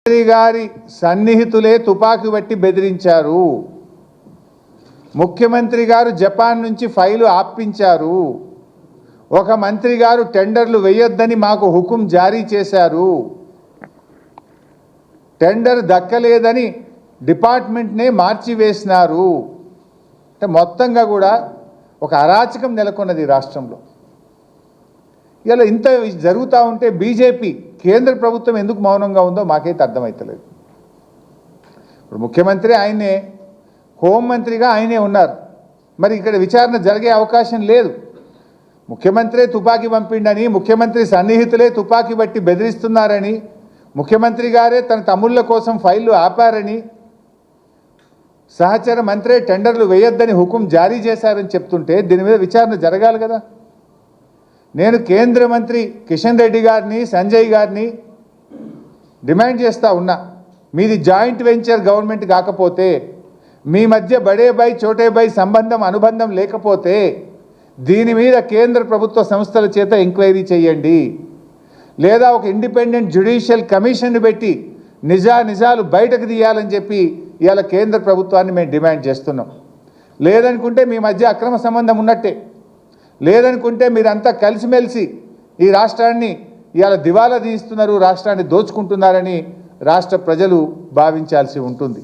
మంత్రి గారి సన్నిహితులే తుపాకీ బట్టి బెదిరించారు. ముఖ్యమంత్రి గారు జపాన్ నుంచి ఫైలు ఆపించారు. ఒక మంత్రి గారు టెండర్లు వేయొద్దని మాకు హుకుం జారీ చేశారు. టెండర్ దక్కలేదని డిపార్ట్మెంట్నే మార్చివేసినారు. అంటే మొత్తంగా కూడా ఒక అరాచకం నెలకొన్నది రాష్ట్రంలో. ఇలా ఇంత జరుగుతూ ఉంటే బీజేపీ కేంద్ర ప్రభుత్వం ఎందుకు మౌనంగా ఉందో మాకైతే అర్థమవుతలేదు. ఇప్పుడు ముఖ్యమంత్రి ఆయనే, హోంమంత్రిగా ఆయనే ఉన్నారు. మరి ఇక్కడ విచారణ జరిగే అవకాశం లేదు. ముఖ్యమంత్రి తుపాకీ పంపిండని, ముఖ్యమంత్రి సన్నిహితులే తుపాకీ బట్టి బెదిరిస్తున్నారని, ముఖ్యమంత్రి గారే తన తమ్ముళ్ళ కోసం ఫైళ్లు ఆపారని, సహచర మంత్రే టెండర్లు వేయొద్దని హుకుం జారీ చేశారని చెప్తుంటే దీని మీద విచారణ జరగాలి కదా. నేను కేంద్ర మంత్రి కిషన్ రెడ్డి గారిని, సంజయ్ గారిని డిమాండ్ చేస్తూ ఉన్నా, మీది జాయింట్ వెంచర్ గవర్నమెంట్ కాకపోతే, మీ మధ్య బడే బై చోటే బై అనుబంధం లేకపోతే దీని మీద కేంద్ర ప్రభుత్వ సంస్థల చేత ఎంక్వైరీ చేయండి, లేదా ఒక ఇండిపెండెంట్ జ్యుడిషియల్ కమిషన్ పెట్టి నిజాలు బయటకు తీయాలని చెప్పి ఇవాళ కేంద్ర ప్రభుత్వాన్ని మేము డిమాండ్ చేస్తున్నాం. లేదనుకుంటే మీ మధ్య అక్రమ సంబంధం ఉన్నట్టే, లేదనుకుంటే మీరంతా కలిసిమెలిసి ఈ రాష్ట్రాన్ని ఇవాళ దివాలా తీస్తున్నారు, రాష్ట్రాన్ని దోచుకుంటున్నారని రాష్ట్ర ప్రజలు భావించాల్సి ఉంటుంది.